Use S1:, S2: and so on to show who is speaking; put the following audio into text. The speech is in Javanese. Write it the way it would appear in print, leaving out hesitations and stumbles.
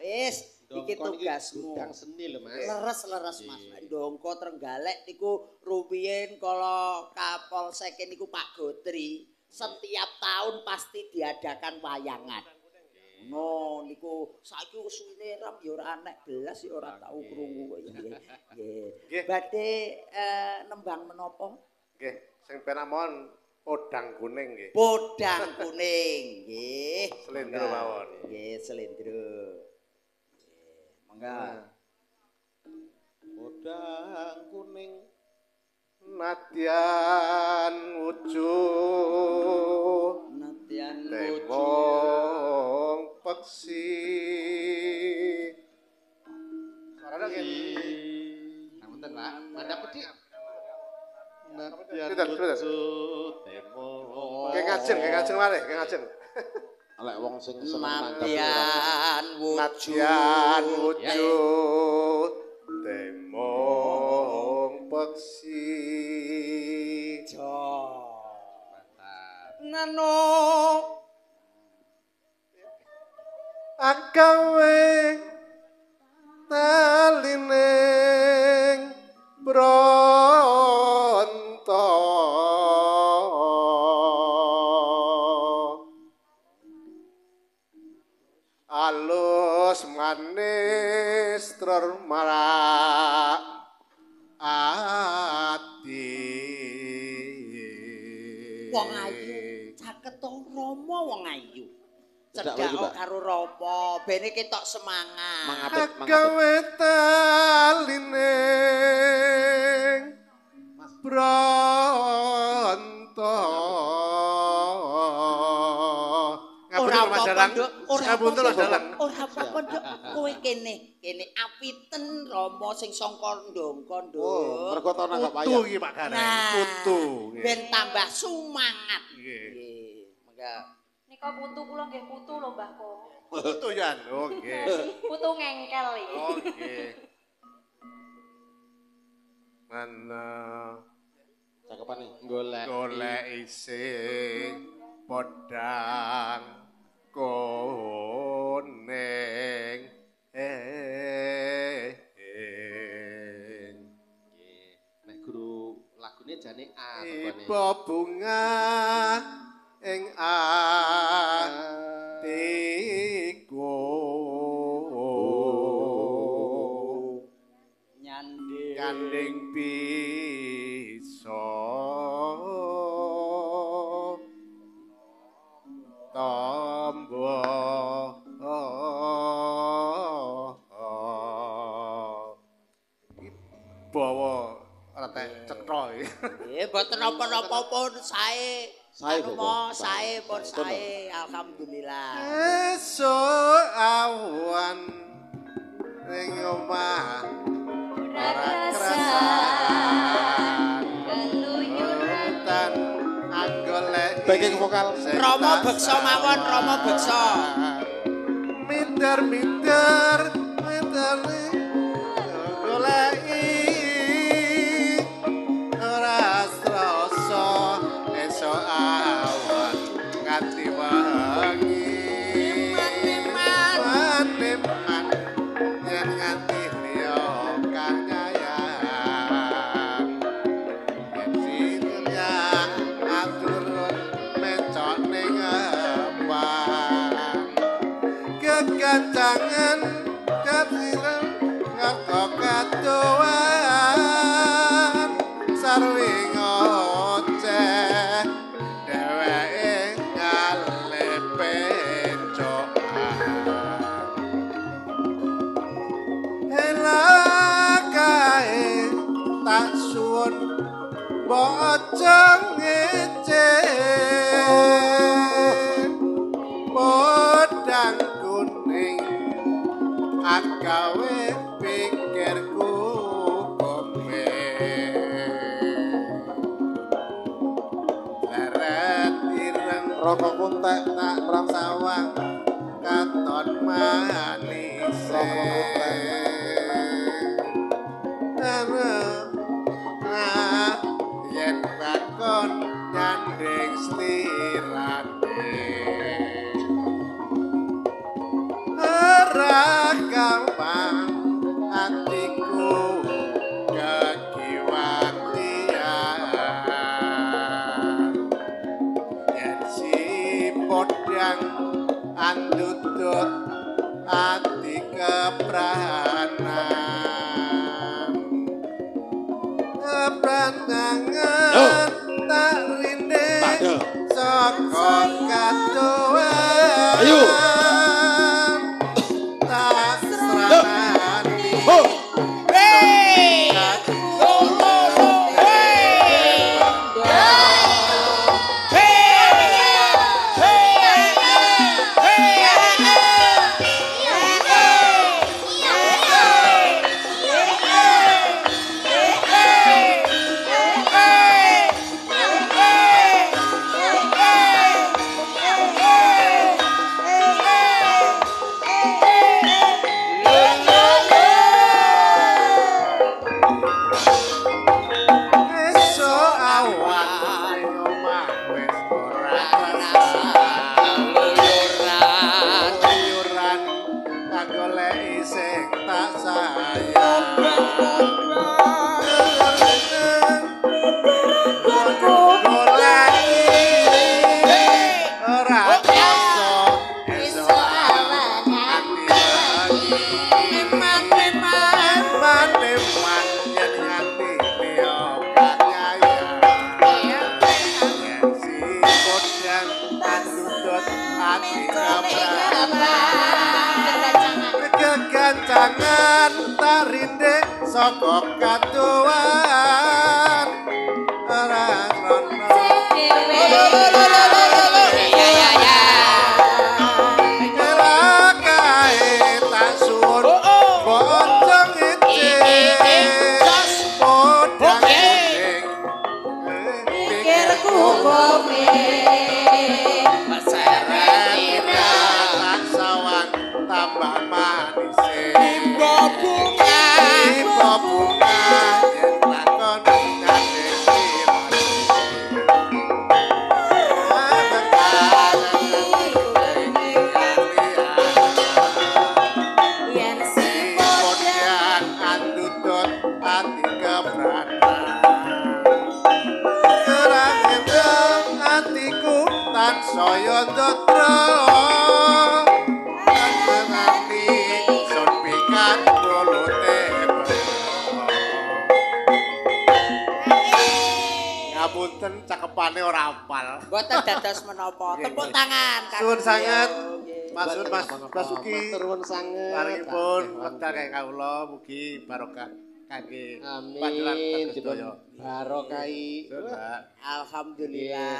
S1: Wis, iki tugasmu.
S2: Gudang seni lho, Mas.
S1: Leres-leres Mas. Ndongko Trenggalek niku rumiyin kala Kapolsek niku Pak Gotri. Setiap tahun pasti diadakan wayangan. No niku saiki wis suwene ram ya ora enek belas ya ora tau krungu kok nggih. Nggih. Badhe nembang menapa?
S3: Nggih, sing penak mawon podang kuning nggih.
S1: Podang kuning nggih.
S3: Slendro mawon.
S1: Nggih, slendro. Mangga.
S2: Podang kuning
S3: nadyan wujud
S1: nadyan
S3: temong peksi suaranya
S2: ngapunten Pak mandap pedhi nadyan
S3: wujud
S2: temong
S3: kayak ngajeng malih kayak ngajeng
S2: lek wong sing seneng
S1: nadyan
S3: wujud temong peksi
S1: nano
S3: agawe talining bronto alus manis termarak ati
S1: wong ayu caket to Rama wong ayu cedhak karo Rama bene ketok semangat
S3: gawe talining bronto
S1: ora apa-apa nduk kowe kene apiten Rama sing sangka ndongkon nduk
S2: oh mergo to nanggap wayang
S3: putu iki Pak Gareng putu
S1: ben tambah semangat nggih mangga
S4: nika putu kula nggih putu lho Mbah Ko
S3: putu yan oh nggih
S4: putu ngengkel iki
S3: oh nggih mana
S2: cakepan nih golek
S3: isih podang kuning
S2: nek guru lagune jane A
S3: iba bunga ing atiku nyanding bisa tombo bawa retek cetha iki
S1: nggih mboten napa-napa pun sae sae pun sae alhamdulillah
S3: esuk awan ning omah ora krasan keluyuran anggolek
S2: backing vokal
S1: Rama beksa mawon Rama beksa
S3: minder goleki ora strasa esuk awan nganti wengi man yen nganti liya kang nyayang yen sinnya aturun mencok ning empang kegancangan kasiran ngoko katuan sarwi ngoceh dheweke ngalepe cokan elakae tak suwun bocong ngeceh podang kuning agawe pikirku kombe leret ireng
S2: rokok kuntek
S3: tak ram sawang katon manis yen bakon nyanding slirane ora kebrahanan Brandangan tak rinding saka kadoan
S2: Ayo.
S3: tak serani esok awan ning omah wis ora rasa luyuran tak goleki sing tak sayang ora kuasa esok awan eman yen ngati liya kanyaya si kodang tandut ati kegancangan tak rindek saka kadoan ora rono Elakae tak suwun bonceng icik podang kuning pikirku seret tak sawang tambah manis tiba bunga yen lakon ngandeng ati kebranan kerang atiku tansaya ndatra kanthi sun pikan kulute ngapunten cakepane ora apal
S1: Mboten dados menapa. Tepuk tangan.
S3: suwun sanget maksud Mas Basuki
S2: Nuwun sanget.
S3: paringipun wekdal kang kawula mugi barokah kangge panjenengan
S2: Amin.
S3: sedaya
S2: Barokai.
S3: Mbak.
S1: Alhamdulillah.